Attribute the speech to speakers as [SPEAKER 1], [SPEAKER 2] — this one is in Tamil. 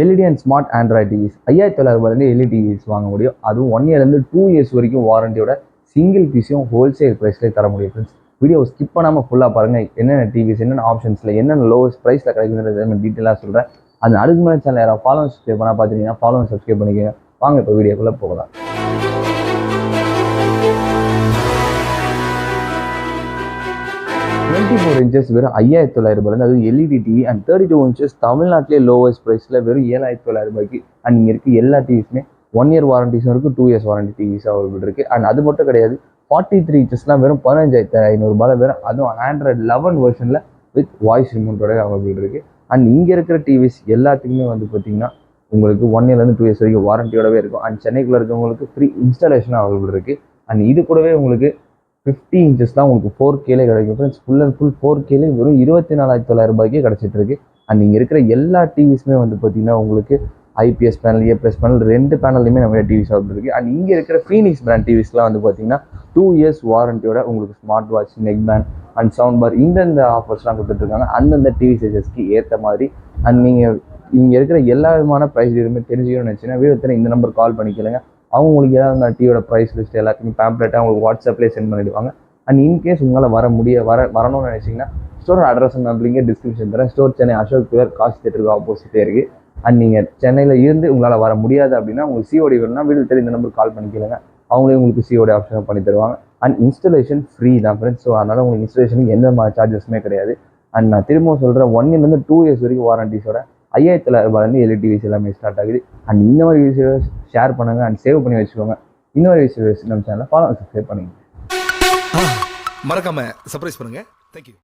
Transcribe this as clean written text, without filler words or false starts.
[SPEAKER 1] LED and smart Android TVS 5900 LED TVS வாங்க முடியும். அதுவும் 1 இயர்லேருந்து 2 இயர்ஸ் வரைக்கும் வாரண்டியோட சிங்கிள் பீஸையும் ஹோல்சேல் ப்ரைஸ்லேயே தர முடியும் ஃப்ரெண்ட்ஸ். வீடியோ ஸ்கிப் பண்ணாமல் ஃபுல்லாக பாருங்கள். என்னென்ன டிவிஸ், என்னென்ன ஆப்ஷன்ஸில், என்னென்ன லோவஸ்ட் ப்ரைஸில் கிடைக்குதுன்றது டீட்டெயிலாக சொல்கிறேன். அது அதுக்கு மேலே சேனல் யாராவது ஃபாலோ சப்ஸ்கிரைப் பண்ணால் பார்த்துட்டீங்கன்னா ஃபாலோ சப்ஸ்கிரைப் பண்ணிக்கோங்க. வாங்க இப்போ வீடியோக்குள்ளே போகலாம். 24 இன்ச்சஸ் வெறும் 5900 அதுவும் எல்இடி டிவி அண்ட் 32 இன்ச்சஸ் தமிழ்நாட்டிலே லோவஸ்ட் ப்ரைஸில் வெறும் 7900 அண்ட் இங்கே இருக்க எல்லா டிவிஸுமே 1 இயர் வாரண்டிஸும் இருக்குது, 2 இயர்ஸ் வாரண்டி டிவிஸாக அவைலபிள் இருக்குது. அண்ட் அது மட்டும் கிடையாது, 43 இன்ச்சஸ்லாம் வெறும் 15,500 வெறும், அதுவும் ஆண்ட்ராய்டு 11 வெர்ஷனில் வித் வாய்ஸ் ரிமோட்டோட அவைலபிள் இருக்குது. அண்ட் இங்கே இருக்கிற டிவிஸ் எல்லாத்துக்குமே பார்த்தீங்கன்னா உங்களுக்கு 1 இயர்லேருந்து 2 இயர்ஸ் வரைக்கும் வாரண்டியோடவே இருக்கும். அண்ட் சென்னைக்குள்ளே இருக்கவங்களுக்கு ஃப்ரீ இன்ஸ்டாலேஷனும் அவைலபிள் இருக்குது. அண்ட் இது கூடவே உங்களுக்கு 50 இன்ச்சஸ் தான் உங்களுக்கு 4Kலே கிடைக்கும் ஃப்ரெண்ட்ஸ். ஃபுல் அண்ட் ஃபுல் 4Kலே வெறும் 24,900 கிடச்சிட்டு இருக்கு. அண்ட் இங்கே இருக்கிற எல்லா டிவிஸுமே பார்த்தீங்கன்னா உங்களுக்கு ஐபிஎஸ் பேனல், ஏபிஎஸ் பேனல் 2 பேனல்லையுமே நம்ம டிவிஸ் இருக்குது. அண்ட் இங்கே இருக்கிற ஃபீனிக்ஸ் பிராண்ட் டிவிஸ்லாம் பார்த்தீங்கன்னா 2 இயர்ஸ் வாரண்டியோட உங்களுக்கு smart watch, neck band and sound bar இந்தந்த ஆஃபர்ஸ்லாம் கொடுத்துட்ருக்காங்க அந்தந்த டிவி சைஸஸ்க்கு ஏற்ற மாதிரி. அண்ட் நீங்கள் இங்கே இருக்கிற எல்லா விதமான ப்ரைஸ் எதுவுமே தெரிஞ்சுக்கணும்னு நினச்சிங்கன்னா வீடியோ இந்த நம்பர் கால் பண்ணிக்கலுங்க. அவங்க உங்களுக்கு ஏதாவது அந்த டிவியோட ப்ரைஸ் லிஸ்ட் எல்லாத்தையுமே பேம்ப்ளெட்டாக உங்களுக்கு வாட்ஸ்அப்லேயே சென்ட் பண்ணிவிடுவாங்க. அண்ட் இன்கேஸ் உங்களால் வரணும்னு நினச்சிங்கன்னா ஸ்டோர் அட்ரஸ் நம்பளிங்க டிஸ்கிரிப்ஷன் தரேன். ஸ்டோர் சென்னை அசோக் பியர் காசி தேட்டருக்கு ஆப்போசிட்டே இருக்குது. அண்ட் நீங்கள் சென்னையில் இருந்து உங்களால் வர முடியாது அப்படின்னா உங்களுக்கு சிஓடி வேணும்னா வீடியோ இந்த நம்பர் கால் பண்ணிக்கலுங்க. அவங்களே உங்களுக்கு சிஓடி ஆப்ஷன் பண்ணி தருவாங்க. அண்ட் இன்ஸ்டலேஷன் ஃப்ரீ தான் ஃப்ரெண்ட்ஸ். ஸோ அதனால் உங்களுக்கு இன்ஸ்டலேஷனுக்கு எந்த மாதிரி சார்ஜஸுமே கிடையாது. அண்ட் நான் திரும்ப சொல்கிறேன், 1 இயர்லேருந்து 2 இயர்ஸ் வரைக்கும் வாரண்டிஸோட 5900 எல்இடி டிவிஸ் எல்லாமே ஸ்டார்ட் ஆகுது. அண்ட் இந்த மாதிரி வீடியோஸ் ஷேர் பண்ணுங்கள் அண்ட் சேவ் பண்ணி வச்சுக்கோங்க. இன்னொரு வீடியோஸ் நம்ம சேனலை ஃபாலோ சப்ஸ்கிரைப் பண்ணுங்க.
[SPEAKER 2] மறக்காம சர்ப்ரைஸ் பண்ணுங்க. தேங்க்யூ.